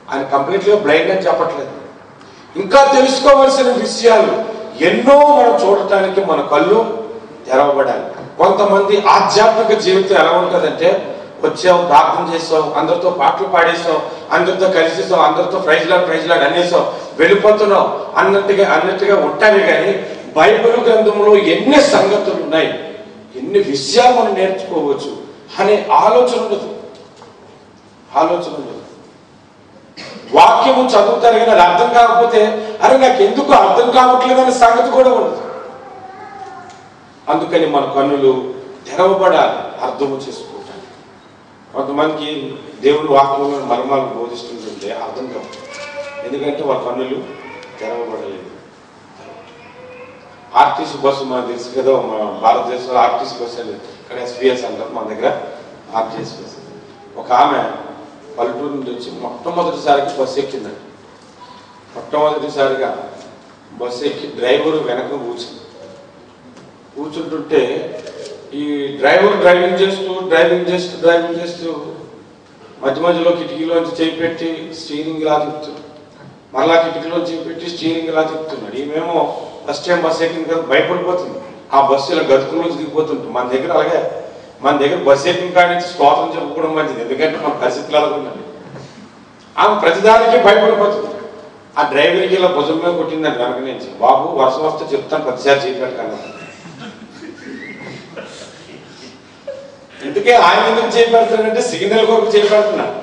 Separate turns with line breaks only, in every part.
ఆయన కంప్లీట్గా బ్లైండ్ అని చెప్పట్లేదు. ఇంకా తెలుసుకోవాల్సిన విషయాలు ఎన్నో మనం చూడటానికి మన కళ్ళు తెరవబడాలి. కొంతమంది ఆధ్యాత్మిక జీవితం ఎలా ఉంటుందంటే, వచ్చావు, ప్రార్థన చేసావు, అందరితో పాటలు పాడేసావు, అందరితో కలిసేసావు, అందరితో ప్రైజ్ లాడ్ అనేసావు, వెళ్ళిపోతున్నావు అన్నట్టుగా ఉంటాయి. కానీ బైబిల్ గ్రంథంలో ఎన్ని సంగతులు ఉన్నాయి, ఎన్ని విషయాలు మనం నేర్చుకోవచ్చు అనే ఆలోచన ఉండదు. వాక్యము చదువుతారు కానీ అది అర్థం కాకపోతే, అరే నాకు ఎందుకు అర్థం కావట్లేదు అనే సంగతి కూడా ఉండదు. అందుకని మన కన్నులు తెరవబడాలి అర్థము చేసుకోవటానికి. కొంతమందికి దేవుడు వాక్యంలో మర్మాలు బోధిస్తుంటే అర్థం కావు, ఎందుకంటే వాళ్ళ కన్నులు తెరవబడలేదు. ఆర్టీసీ బస్సు మనకు తెలుసు కదా, మన భారతదేశంలో ఆర్టీసీ బస్సు అనేది, ఇక్కడ ఎస్బీఎస్ అంటారు, మన దగ్గర ఆర్టీసీ బస్సు. ఒక ఆమె పల్లెటూరు నుండి వచ్చి మొట్టమొదటిసారిగా బస్సు ఎక్కిందండి. మొట్టమొదటిసారిగా బస్సు ఎక్కి డ్రైవరు వెనక కూర్చుంటుంటే ఈ డ్రైవర్ డ్రైవింగ్ చేస్తూ మధ్యలో కిటికీలోంచి చేయి పెట్టి స్టీరింగ్ లా తిప్పుతున్నాడు, మళ్ళా కిటికీలోంచి చేయి పెట్టి స్టీరింగ్ లా తిప్పుతున్నాడు. ఈమెమో ఫస్ట్ టైం బస్సు ఎక్కింది కదా, భయపడిపోతుంది. ఆ బస్సు ఇలా గతుకులోంచి దిగిపోతుంటుంది. మన దగ్గర బస్సు ఎక్కిన కాడి నుంచి స్తోత్రం చెప్పుకోవడం మంచిది, ఎందుకంటే మన పరిస్థితులు అలాగ ఉందండి. ఆమె ప్రతిదానికి భయపడిపోతుంది. ఆ డ్రైవర్కి ఇలా భుజం మీద కొట్టిందండి వెనక నుంచి, బాబు వర్షం వస్తే చెప్తాను ప్రతిసారి చేయగలరు కన్నా. ఎందుకే ఆయన ఎందుకు చేపెడతాడంటే సిగ్నల్ కొరకు చేపెడుతున్నాడు.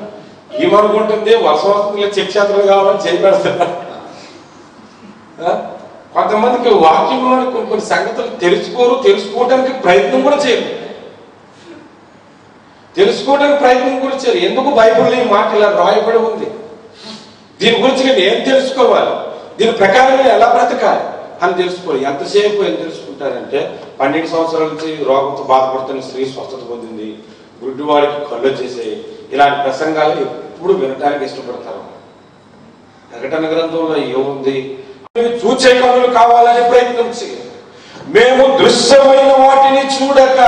ఏమనుకుంటుంది, వర్షం వస్తుంది చెక్షేత్రాలు కావాలని చేపెడుతున్నా. కొంతమందికి వాక్యంలో కొన్ని సంగతులు తెలుసుకోవడానికి ప్రయత్నం కూడా చేయరు. ఎందుకు బైబిల్లో ఈ మాట ఇలా రాయబడి ఉంది, దీని గురించి నేను ఏం తెలుసుకోవాలి, దీని ప్రకారం నేను ఎలా బ్రతకాలి అని తెలుసుకోవాలి. ఎంతసేపు ఏం తెలుసుకుంటారంటే, 12 సంవత్సరాల నుంచి రోగంతో బాధపడుతున్న స్త్రీ స్వస్థత పొందింది, గుడ్డివాడికి కళ్ళు వచ్చేసాయి, ఇలాంటి ప్రసంగాలు ఎప్పుడు వినటానికి ఇష్టపడతారు. ప్రకటన గ్రంథంలో ఏముంది, చూచే కన్నులు కావాలని ప్రయత్నం చేయాలి. మేము దృశ్యమైన వాటిని చూడక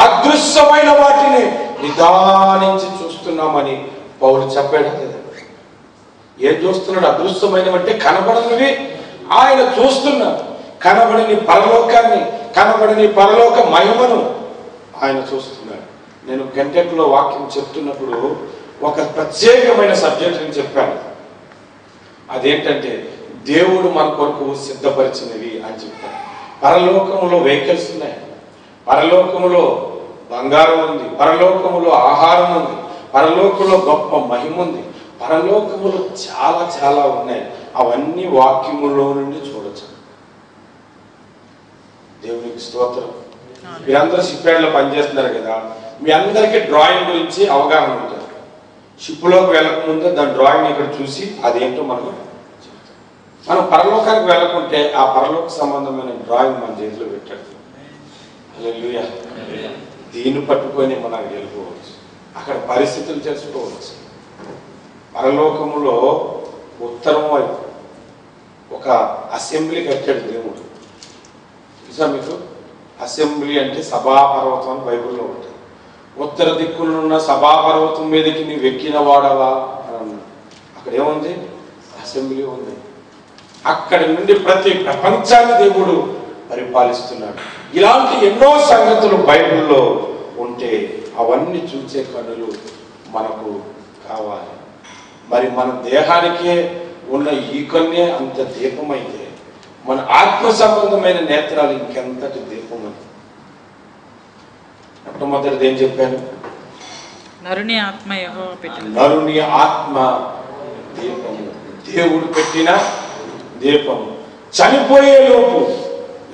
అదృశ్యమైన వాటిని నిదానించి చూస్తున్నామని పౌలు చెప్పాడు కదా. ఏం చూస్తున్నాడు? అదృశ్యమైనవి అంటే కనబడనివి ఆయన చూస్తున్నాడు. కనబడని పరలోకాన్ని, కనబడని పరలోక మహిమను ఆయన చూస్తున్నాడు. నేను కంటెంట్లో వాక్యం చెప్తున్నప్పుడు ఒక ప్రత్యేకమైన సబ్జెక్ట్ అని చెప్పాను. అదేంటంటే దేవుడు మన కొరకు సిద్ధపరిచినవి అని చెప్పాను. పరలోకంలో వెహికల్స్ ఉన్నాయి, పరలోకంలో బంగారం ఉంది, పరలోకములో ఆహారం ఉంది, పరలోకంలో గొప్ప మహిమ ఉంది, పరలోకములో చాలా చాలా ఉన్నాయి. అవన్నీ వాక్యములో నుండి చూడొచ్చు. దేవునికి స్తోత్రం. మీరందరూ షిప్ యార్డ్లో పనిచేస్తున్నారు కదా, మీ అందరికీ డ్రాయింగ్ గురించి అవగాహన ఉంటుంది. షిప్లోకి వెళ్ళకముందే దాని డ్రాయింగ్ ఇక్కడ చూసి అదేంటో మనకు చెప్తాం. మనం పరలోకానికి వెళ్ళకుంటే ఆ పరలోక సంబంధమైన డ్రాయింగ్ మన చేతిలో పెట్టాడు. హల్లెలూయా. దీన్ని పట్టుకొని మనం వెళ్ళిపోవచ్చు, అక్కడ పరిస్థితులు తెలుసుకోవచ్చు. పరలోకములో ఉత్తరం వైపు ఒక అసెంబ్లీ కట్టాడు దేవుడు. తెలుసా మీకు? అసెంబ్లీ అంటే సభాపర్వతం అని బైబిల్లో ఉంటుంది. ఉత్తర దిక్కునున్న సభాపర్వతం మీదకి నీవు ఎక్కిన వాడవా అని అన్నాడు. అక్కడ ఏముంది? అసెంబ్లీ ఉంది. అక్కడి నుండి ప్రతి ప్రపంచాన్ని దేవుడు పరిపాలిస్తున్నాడు. ఇలాంటి ఎన్నో సంగతులు బైబిల్లో ఉంటే అవన్నీ చూసే కన్నులు మనకు కావాలి. మరి మన దేహానికే ఉన్న ఈ కన్నే అంత దీపమైతే మన ఆత్మ సంబంధమైన నేత్రాలు ఇంకెంతటి దీపం అని. మొట్టమొదటిది ఏం చెప్పాను?
నరుని ఆత్మ యెహోవా పెట్టిన
దీపము, దేవుడు పెట్టిన దీపము. చనిపోయే లోపు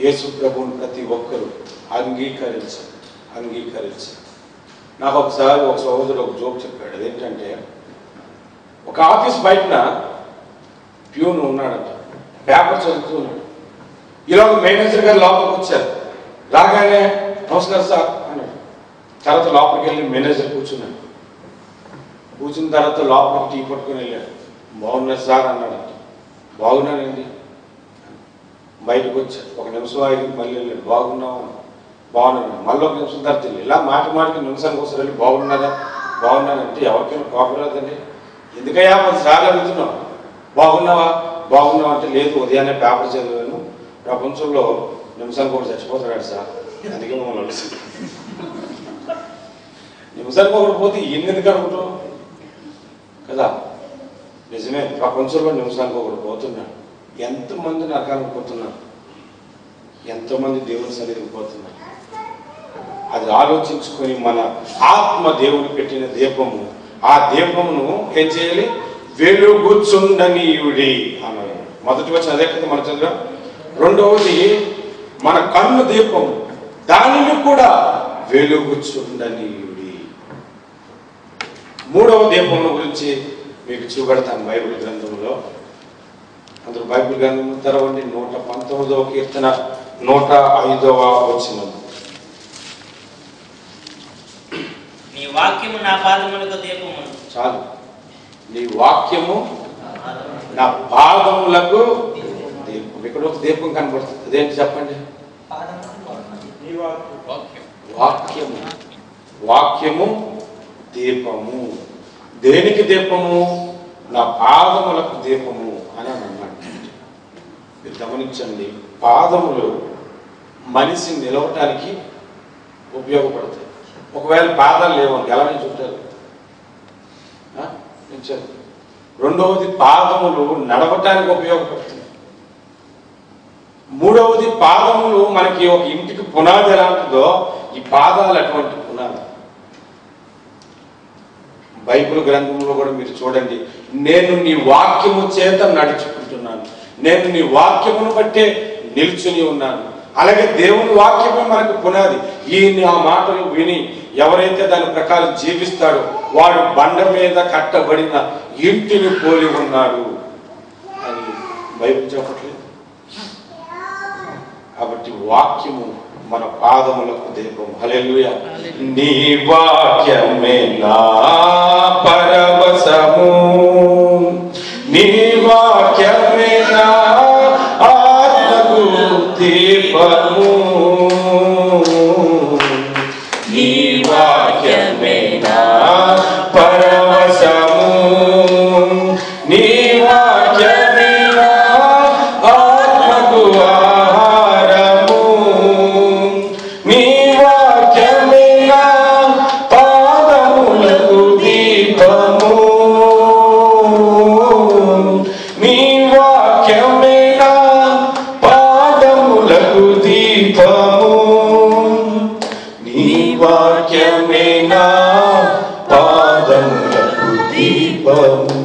యేసు ప్రభువుని ప్రతి ఒక్కరూ అంగీకరించాలి. నాకు ఒకసారి ఒక సహోదరుడు ఒక జోక్ చెప్పాడు. అదేంటంటే, ఒక ఆఫీస్ బయటన ప్యూన్ ఉన్నాడంట, పేపర్ చదువుతున్నాడు. ఇలా మేనేజర్ గారు లోపలికి వచ్చారు. రాగానే నమస్కారం సార్ అన్నాడు. తర్వాత లోపలికి వెళ్ళి మేనేజర్ కూర్చున్నాడు. కూర్చున్న తర్వాత లోపలికి టీ పట్టుకుని వెళ్ళాడు. బాగున్నారు సార్ అన్నాడంట. బాగున్నానండి. బయటకు వచ్చాడు. ఒక నిమిషం ఆగి మళ్ళీ వెళ్ళాడు. బాగున్నాను. మళ్ళీ ఒక నిమిషం తర్వాత వెళ్ళి ఇలా మాటికి నిమిషానికి ఒకసారి వెళ్ళి బాగున్నానంటే ఎవరికైనా కోపం రాదండి. ఎందుకయ్యా 10 సార్లు అడుగుతున్నావు, బాగున్నావా బాగున్నావా అంటే, లేదు ఉదయాన్నే పేపర్ చదివాను, ప్రపంచంలో నిమిషానికి ఒకటి చచ్చిపోతున్నాడు సార్, అందుకే మమ్మల్ని అడుగుతుంది. నిమిషానికి ఒకటి పోతే ఎందుకు అనుకుంటాం కదా? నిజమే, ప్రపంచంలో నిమిషానికి ఒకటి పోతున్నాడు. ఎంతమంది నరకానికి పోతున్నారు, ఎంతోమంది దేవుని సన్నిధికి పోతున్నారు. అది ఆలోచించుకొని మన ఆత్మ దేవుని పెట్టిన దీపము, ఆ దీపమును ఏం చేయాలి? వెలుగుచుండనీయుడి అన్నారు. మొదటి వచ్చిన అదే కదా మన చదువు. రెండవది మన కన్ను దీపము, దానిని కూడా వెలుగుచుండనీయుడి. మూడవ దీపముల గురించి మీకు చూపెడతాను బైబిల్ గ్రంథంలో. అందరూ బైబిల్ గ్రంథం తెరవండి. 119వ కీర్తన 105వ వచనం.
నీ వాక్యము నా పాదములకు దీపము.
చాలు, నీ వాక్యము నా పాదములకు దీపం. ఇక్కడ ఒక దీపం కనబడుతుంది, అదేంటి చెప్పండి? వాక్యము. వాక్యము దీపము. దేనికి దీపము? నా పాదములకు దీపము అని అన్నమాట. మీరు గమనించండి, పాదములు మనిషి నిలవటానికి ఉపయోగపడతాయి. ఒకవేళ పాదాలు లేవని ఎలా నిల్చుంటారు? రెండవది పాదములు నడవటానికి ఉపయోగపడుతుంది. మూడవది పాదములు మనకి ఒక ఇంటికి పునాది ఎలాంటిదో ఈ పాదాలు అటువంటి పునాది. బైబిల్ గ్రంథంలో కూడా మీరు చూడండి, నేను నీ వాక్యము చేత నడుచుకుంటున్నాను, నేను నీ వాక్యమును బట్టే నిల్చుని ఉన్నాను. అలాగే దేవుని వాక్యమే మనకు పునాది. ఈయన ఆ మాటలు విని ఎవరైతే దాని ప్రకారం జీవిస్తాడో వాడు బండ మీద కట్టబడిన ఇంటిని పోలి ఉన్నాడు అని బైబిల్ చెప్పట్లేదు. కాబట్టి వాక్యము మన పాదములకు దీపం. హల్లెలూయా. నీ వాక్యమే నా పరవశము, నీ వాక్యమే నా ఆత్మకు దీపము, నీ వాక్యమే నా పరవశము, నీ వాక్యమే నా ఆత్మకు ఆహారము, నీ వాక్యమే నా పాదములకు దీపము, నీ వాక్యమే నా పాదములకు దీపము, నీ వాక్యమే నా పాదములకు దీపము.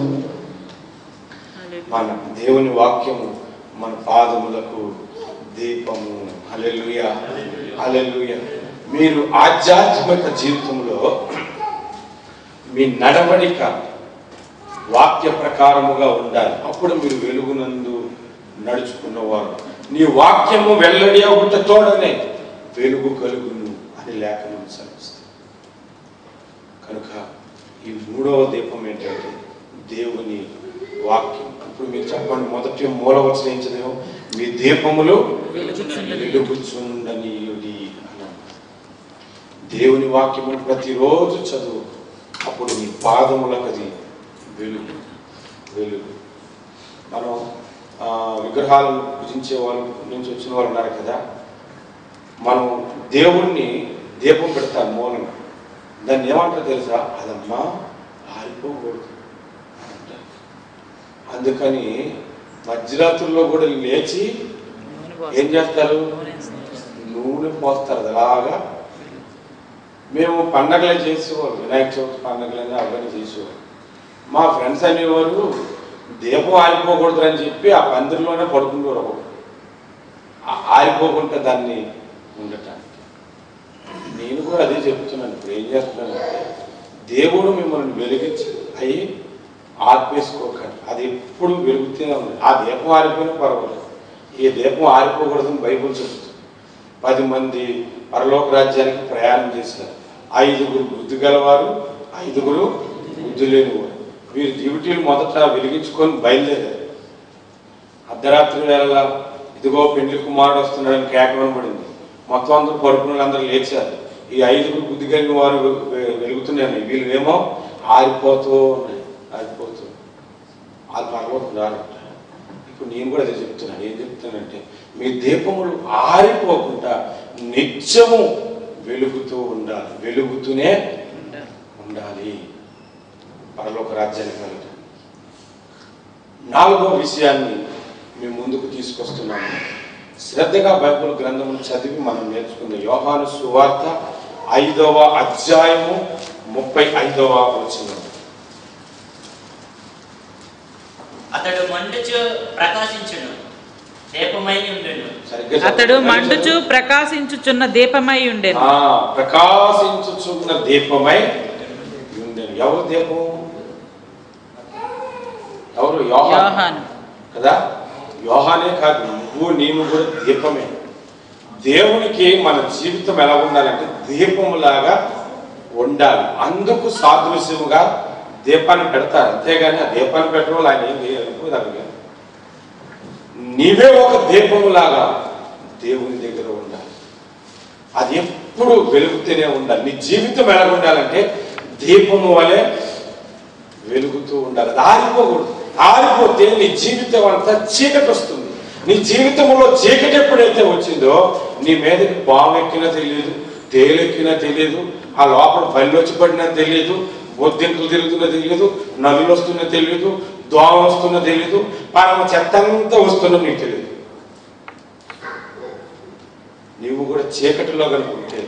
మన దేవుని వాక్యము మన పాదములకు దీపము. హల్లెలూయా, హల్లెలూయా. మీరు ఆధ్యాత్మిక జీవితంలో మీ నడవడిక వాక్య ప్రకారముగా ఉండాలి. అప్పుడు మీరు వెలుగునందు నడుచుకున్నవారు. నీ వాక్యము వెల్లడి అవుట తోడనే వెలుగు కలుగును అని లేఖనం సెలవిస్తుంది. కనుక ఈ మూడవ దీపం ఏంటంటే దేవుని వాక్యం. ఇప్పుడు మీరు చెప్పండి, మొదటి మూలవచనం ఏం చదివాం? మీ దీపములు వెలుగుచుండనీయుడి అన్నాడు. దేవుని వాక్యమును ప్రతిరోజు చదువు, అప్పుడు నీ పాదములకు అది వెలుగు. వెలుగు. మనం విగ్రహాలను పూజించే వాళ్ళ నుంచి వచ్చిన వాళ్ళు ఉన్నారు కదా, మనం దేవుణ్ణి దీపం పెడతాం మూలం, దాన్ని ఏమంటారు తెలుసా? అదమ్మా ఆరిపోకూడదు అంటారు. అందుకని మధ్యరాత్రుల్లో కూడా లేచి ఏం చేస్తారు? నూనె పోస్తారు. అలాగా మేము పండగలే చేసేవాళ్ళు, వినాయక చవితి పండగలని అవన్నీ చేసేవాళ్ళు. మా ఫ్రెండ్స్ అనేవారు దీపం ఆరిపోకూడదు అని చెప్పి ఆ పందిరిలోనే పడుకుంటారు. ఒకడు ఆరిపోకుండా దాన్ని ఉండటానికి. నేను కూడా అదే చెప్తున్నాను. ఇప్పుడు ఏం చేస్తున్నానంటే, దేవుడు మిమ్మల్ని వెలిగించి అయ్యి ఆర్పేసుకోకండి, అది ఎప్పుడు వెలుగుతూనే ఉంది. ఆ దీపం ఆరిపోయినా పర్వాలేదు, ఈ దీపం ఆరిపోకూడదని బైబిల్ చెప్తుంది. 10 మంది పరలోక రాజ్యానికి ప్రయాణం చేశారు. 5గురు బుద్ధి గలవారు, 5గురు బుద్ధి లేనివారు. వీరు డ్యూటీలు మొదట వెలిగించుకొని బయలుదేరారు. అర్ధరాత్రి వేళ ఇదిగో పెండ్లి కుమారుడు వస్తున్నాడని కేకడం పడింది. మొత్తం అందరూ పడుకున్న అందరూ లేచారు. ఈ 5గురు బుద్ధి కలిగిన వారు వెలుగుతున్నాయి, వీళ్ళు ఏమో ఆరిపోతూ ఉన్నాయి, ఆరిపోతూ. వాళ్ళు పరలోకం రారంట. ఇప్పుడు నేను కూడా అదే చెప్తున్నాను. ఏం చెప్తానంటే మీ దీపములు ఆరిపోకుండా నిత్యము వెలుగుతూ ఉండాలి, వెలుగుతూనే ఉండాలి పరలోక రాజ్యానికి వెళ్ళటం. 4వ విషయాన్ని మేము ముందుకు తీసుకొస్తున్నాము. శ్రద్ధగా బైబిల్ గ్రంథమును చదివి మనం నేర్చుకుందాం. యోహాను సువార్త 5వ అధ్యాయము 35వ వచనం.
అతడు మండుచు ప్రకాశించును దీపమై ఉండెను.
అతడు మండుచు ప్రకాశించుచున్న దీపమై ఉండెను.
ప్రకాశించుచున్న దీపమై ఉండెను. ఎవరు దీపం? ఎవరు? యోహాను కదా. యోహానే కాదు, నువ్వు నేను కూడా దీపమే. దేవునికి మన జీవితం ఎలా ఉండాలంటే దీపములాగా ఉండాలి. అందుకు సాదృశ్యముగా దీపాన్ని పెడతారు, అంతేగాని ఆ దీపాన్ని పెట్టడం వల్ల ఆయన ఏం చేయలేదు. నీవే ఒక దీపములాగా దేవుని దగ్గర ఉండాలి. అది ఎప్పుడు వెలుగుతూనే ఉండాలి. నీ జీవితం ఎలా ఉండాలంటే దీపము వలె వెలుగుతూ ఉండాలి. అది ఆరిపోకూడదు. ఆరిపోతే నీ జీవితం అంతా చీకటి వస్తుంది. నీ జీవితంలో చీకటి ఎప్పుడైతే వచ్చిందో నీ మీదకి పాము ఎక్కినా తెలియదు, తేలెక్కినా తెలియదు, ఆ లోపల బయలు వచ్చి పడినా తెలియదు, బొద్దింకులు తిరుగుతున్నా తెలియదు, నలులు వస్తున్నా తెలియదు, దోమ వస్తున్నా తెలియదు, పరమ చెత్తంతా వస్తున్నా నీకు తెలియదు. నీవు కూడా చీకటిలో కనుకుంటే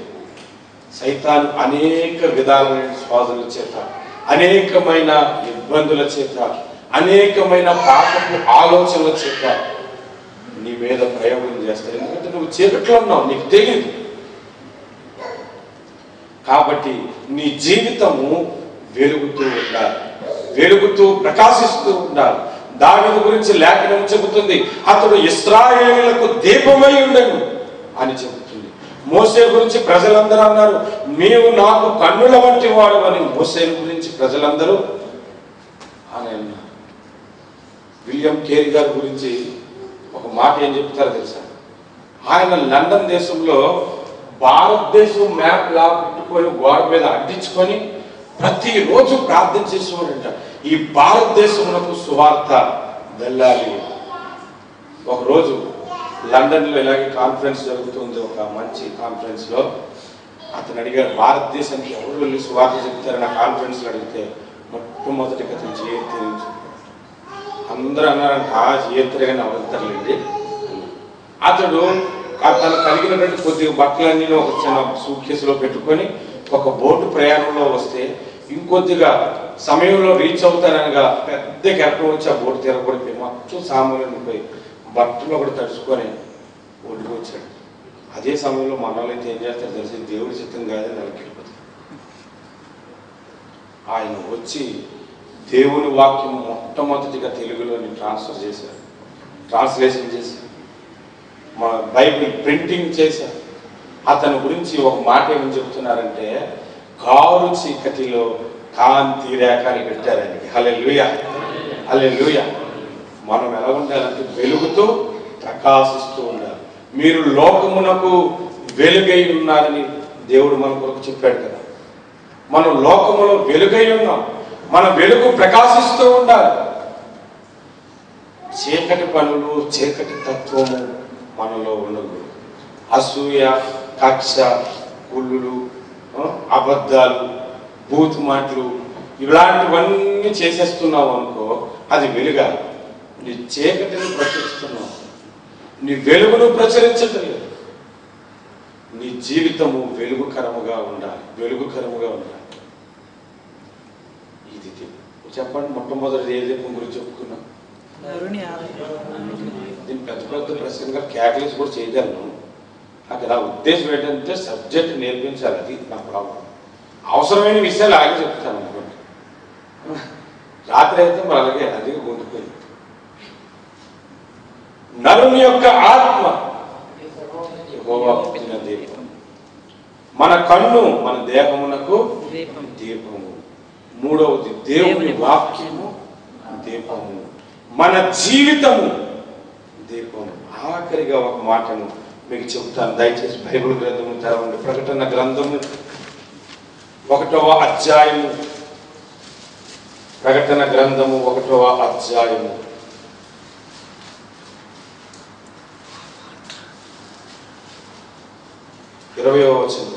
సైతాను అనేక విధాలైన శోధనల చేత, అనేకమైన ఇబ్బందుల చేత, అనేకమైన పాపపు ఆలోచనల చేత నీ మీద ప్రయోగం చేస్తాడు. ఎందుకంటే నువ్వు చీకట్లో ఉన్నావు, నీకు తెలియదు. కాబట్టి నీ జీవితము వెలుగుతూ ఉండాలి, వెలుగుతూ ప్రకాశిస్తూ ఉండాలి. దావీదు గురించి లేఖనం చెబుతుంది, అతడు ఇశ్రాయేలులకు దీపమై ఉండెను అని చెబుతుంది. మోసే గురించి ప్రజలందరూ అన్నారు, నీవు నాకు కన్నుల వంటి వాడు అని. మోసే గురించి ప్రజలందరూ అని అన్నారు. విలియం కేరీ గారి గురించి ఒక మాట ఏం చెప్తారో తెలుసా? ఆయన లండన్ దేశంలో భారతదేశం మ్యాప్ లా పెట్టుకొని గోడ మీద అంటించుకొని ప్రతిరోజు ప్రార్థన చేసేవాడంట, ఈ భారతదేశమునకు సువార్త వెళ్ళాలి. ఒకరోజు లండన్లో ఇలాగే కాన్ఫరెన్స్ జరుగుతుంది, ఒక మంచి కాన్ఫరెన్స్లో. అతను అడిగారు, భారతదేశానికి ఎవరు వెళ్ళి సువార్త చెప్తారని ఆ కాన్ఫరెన్స్లో అడిగితే మొట్టమొదటిగా అతను చేయొచ్చు. అందరూ అన్నారంట, చేయొత్తుగానే వెళ్తారులేండి. అతడు తను కలిగినటువంటి కొద్దిగా బట్టలన్నీ ఒక చిన్న సూట్ కేసులో పెట్టుకొని ఒక బోటు ప్రయాణంలో వస్తే ఇంకొద్దిగా సమయంలో రీచ్ అవుతానగా పెద్ద కెరటం వచ్చి ఆ బోటు తిరగబడిపోయి మొత్తం సామాన్యులు పోయి బట్టలు ఒకటి తడుచుకొని ఒడ్డుకు వచ్చాడు. అదే సమయంలో మనల్ని అయితే ఏం చేస్తారు తెలిసి, దేవుడి చిత్తం కాదని నరికెళ్ళిపోతారు. ఆయన వచ్చి దేవుని వాక్యం మొట్టమొదటిగా తెలుగులోని ట్రాన్స్లేషన్ చేశారు, మా బైబిల్ ప్రింటింగ్ చేశారు. అతని గురించి ఒక మాట ఏమని చెప్తున్నారంటే, కారు చీకటిలో కాంతి రేఖని పెట్టారు ఆయనకి. హల్లెలూయా, హల్లెలూయా. మనం ఎలా ఉండాలంటే వెలుగుతూ ప్రకాశిస్తూ ఉండాలి. మీరు లోకమునకు వెలుగై ఉన్నారని దేవుడు మన కొరకు చెప్పాడు కదా. మనం లోకములో వెలుగై ఉన్నాం, మన వెలుగు ప్రకాశిస్తూ ఉండాలి. చీకటి పనులు, చీకటి తత్వము మనలో ఉండదు. అసూయ, కక్ష, కుళ్ళులు, అబద్ధాలు, బూతు మాటలు, ఇలాంటివన్నీ చేసేస్తున్నావు అనుకో, అది వెలుగా. నీ చీకటిని ప్రచురిస్తున్నావు, నీ వెలుగును ప్రచురించటం లేదు. నీ జీవితము వెలుగుకరముగా ఉండాలి, వెలుగుకరముగా ఉండాలి. ఇది చెప్పండి, మొట్టమొదటి ఏ దీపం గురించి చెప్పుకున్నాం? దీన్ని పెద్ద పెద్ద ప్రసంగా క్యాటలిస్ట్ కూడా చేయగలను. నాకు ఇలా ఉద్దేశం ఏంటంటే సబ్జెక్ట్ నేర్పించాలి, అది నా ప్రాబ్లం. అవసరమైన విషయాలు ఆగి చెప్తాను అనుకోండి. రాత్రి అయితే మరి అలాగే అది గుండిపోయింది. నరుని యొక్క ఆత్మ యెహోవా పుట్టిన దీపం, మన కన్ను మన దేహమునకు దీపము. మూడవది దేవుని వాక్యము దీపము, మన జీవితము దీపము. ఆఖరిగా ఒక మాటను మీకు చెప్తాను, దయచేసి బైబిల్ గ్రంథము తెరవండి. ప్రకటన గ్రంథము 1వ అధ్యాయము ప్రకటన గ్రంథము 1వ అధ్యాయము 20వ వచనం.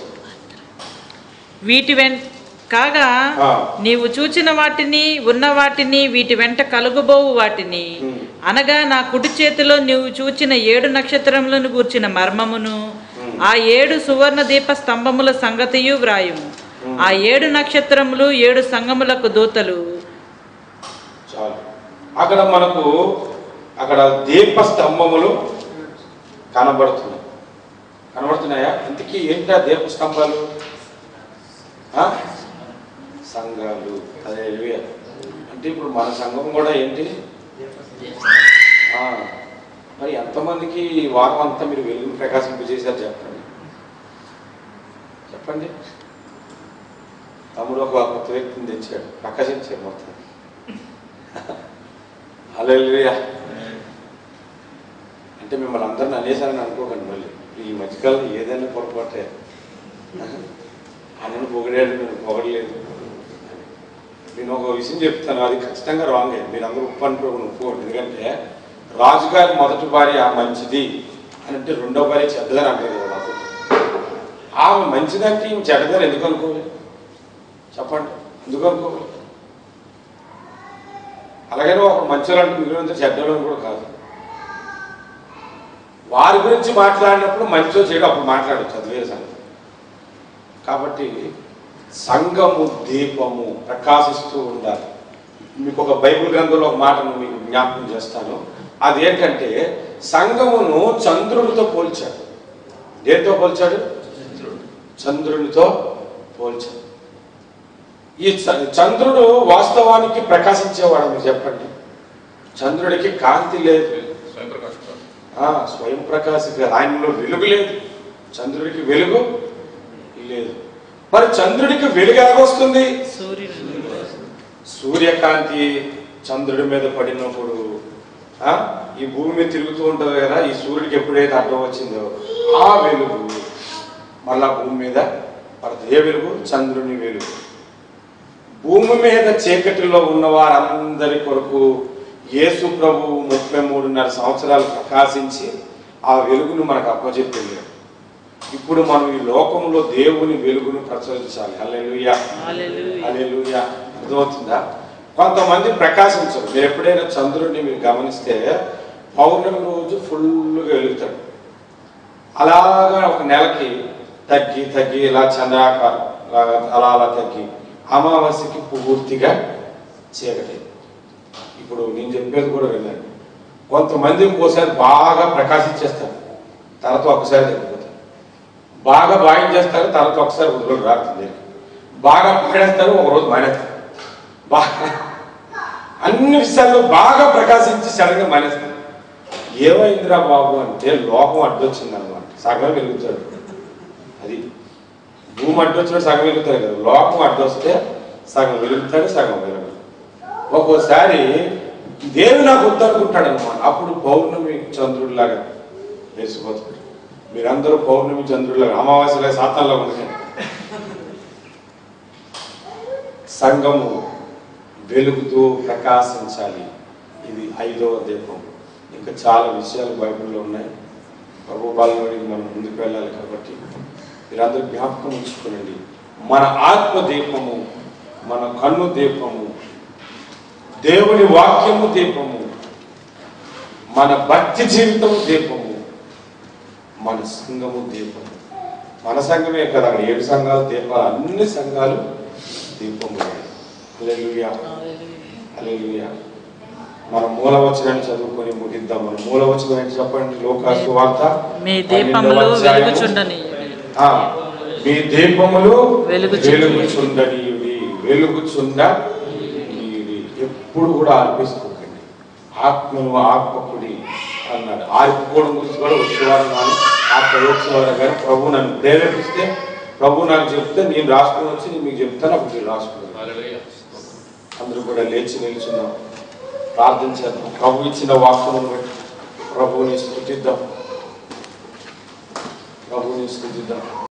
వీటి కాగా నీవు చూచిన వాటిని ఉన్న వాటిని వీటి వెంట కలుగుబోవు వాటిని అనగా నా కుడి చేతిలో నీవు చూచిన 7 నక్షత్రములను గూర్చిన మర్మమును ఆ 7 సువర్ణ దీప స్తంభముల సంగతియు వ్రాయుము. ఆ 7 నక్షత్రములు 7 సంఘములకు దూతలు.
చాలు. అక్కడ మనకు దీప స్తంభములు కనబడుతున్నాయా? ఇంతకీ ఏంటా దీప స్తంభాలు? సంఘాలు. అదే అంటే ఇప్పుడు మన సంఘం కూడా ఏంటి? మరి ఎంతమందికి ఈ వారం అంతా మీరు వెలుగును ప్రకాశింపజేశారు చెప్పండి. తమ్ముడు ఒక కొత్త వ్యక్తిని తెచ్చాడు, ప్రకాశించాడు మొత్తం. హల్లెలూయా. అంటే మిమ్మల్ని అందరిని అనేసారని అనుకోకండి. మళ్ళీ ఈ మధ్యకాలం ఏదైనా పొరపాటే, అన్నను పొగిడాడు, నేను పొగడలేదు. నేను ఒక విషయం చెప్తాను, అది ఖచ్చితంగా రాంగే. మీరు అందరూ ఒప్పుకోండి. ఎందుకంటే రాజుగారి మొదటి భార్య మంచిది అని అంటే రెండో భార్య చెడ్డదని అంటారు కదా. నాకు ఆమె మంచిదంటే ఈమె చెడ్డదని ఎందుకు అనుకోలేదు? చెప్పండి, ఎందుకు అనుకోలేదు? అలాగనే ఒక మంచోళ్ళు అంటే మిగిలినంత చెడ్డలని కూడా కాదు. వారి గురించి మాట్లాడినప్పుడు మంచో చెడు అప్పుడు మాట్లాడచ్చు, అది వేరే సంగతి. కాబట్టి సంఘము దీపము ప్రకాశిస్తూ ఉండాలి. మీకు ఒక బైబిల్ గ్రంథంలో ఒక మాటను మీకు జ్ఞాపకం చేస్తాను. అదేంటంటే సంఘమును చంద్రునితో పోల్చాడు. దేనితో పోల్చాడు? చంద్రునితో పోల్చాడు. ఈ చంద్రుడు వాస్తవానికి ప్రకాశించేవాడు. మీరు చెప్పండి, చంద్రుడికి కాంతి లేదు, స్వయం ప్రకాశిక, ఆయనలో వెలుగు లేదు. చంద్రుడికి వెలుగు లేదు. మరి చంద్రుడికి వెలుగు ఎలాగొస్తుంది? సూర్యకాంతి చంద్రుడి మీద పడినప్పుడు ఈ భూమి మీద తిరుగుతూ ఉంటుంది కదా. ఈ సూర్యుడికి ఎప్పుడైతే అడ్డం వచ్చిందో ఆ వెలుగు మళ్ళా భూమి మీద పడుతుంది. ఏ వెలుగు? చంద్రుని వెలుగు. భూమి మీద చీకటిలో ఉన్న వారందరి కొరకు యేసు ప్రభువు 33.5 సంవత్సరాలు ప్రకాశించి ఆ వెలుగును మనకు అప్పచెప్పింది. ఇప్పుడు మనం ఈ లోకంలో దేవుని వెలుగును ప్రచురించాలి. హల్లెలూయా, హల్లెలూయా. అర్థమవుతుందా? కొంతమంది ప్రకాశించరు. మీరు ఎప్పుడైనా చంద్రుడిని మీరు గమనిస్తే పౌర్ణమి రోజు ఫుల్గా వెలుగుతాడు. అలాగా ఒక నెలకి తగ్గి ఇలా చంద్రాకారం అలా తగ్గి అమావాస్యకి పూర్తిగా చీకటి. ఇప్పుడు నేను చెప్పేది కూడా వినండి. కొంతమంది ఇంకోసారి బాగా ప్రకాశించేస్తారు, తర్వాత ఒకసారి తగ్గిపోతారు. బాగా చేస్తారు, తర్వాత ఒకసారి ఒక రోజు రాత్రి బాగా పడేస్తారు, ఒకరోజు మానేస్తారు. బాగా అన్ని విషయాల్లో బాగా ప్రకాశించి సడన్గా మానేస్తారు. ఏమైందిరా బాబు అంటే లోకం అడ్డొచ్చింది అనమాట. సగం వెలుగుతాడు. అది భూమి అడ్డొచ్చినట్టు సగం వెలుగుతాడు కదా. లోకం అడ్డొస్తే సగం వెలుగుతాడు, సగం వెలుగుతాడు. ఒక్కోసారి దేవుడు నాకు వద్దనుకుంటాడు అనమాట. అప్పుడు పౌర్ణమి చంద్రుడిలాగా వేసిపోతాడు. మీరందరూ పౌర్ణమి చంద్రుడిలాగా, అమావాస్యలా, సాతాన్లా ఉండకండి. సంఘము వెలుగుతూ ప్రకాశించాలి. ఇది 5వ దీపం. ఇంకా చాలా విషయాలు బైబిల్లో ఉన్నాయి. ప్రభు బాలనుడికి మనం ముందుకు వెళ్ళాలి. కాబట్టి మీరందరూ జ్ఞాపకం ఉంచుకోనండి. మన ఆత్మ దీపము, మన కన్ను దీపము, దేవుని వాక్యము దీపము, మన భక్తి జీవితము దీపము, మన సంఘము దీపము. మన సంఘమే కదా, అక్కడ 7 సంఘాలు దీపాలు, అన్ని సంఘాలు దీపము. హల్లెలూయా, హల్లెలూయా. మనం మూలవచనాన్ని చదువుకొని ముగిద్దాం. మనం మూలవచనం ఏంటి చెప్పండి? లూకాసు వార్త
మీ దీపములు వెలుగుచుండని,
మీ దీపములు వెలుగుచుండనివి, వెలుగుచుండనివి. ఎప్పుడు కూడా ఆర్పిసుకోకండి. ఆత్మను ఆర్పకుడి అన్నాడు. ఆర్పుకోవడం గురించి కూడా వచ్చేవారు కానీ ఆ ప్రయోజనం కానీ ప్రభు నన్ను ప్రేరేపిస్తే, ప్రభు నాకు చెప్తే నేను రాసుకుని వచ్చి నేను మీకు చెప్తాను. అప్పుడు మీరు రాసుకున్నాను. అందరూ కూడా లేచి నిల్చున్నాం, ప్రార్థించేద్దాం. ప్రభు ఇచ్చిన వాక్యమును బట్టి ప్రభువుని స్తుతిద్దాం.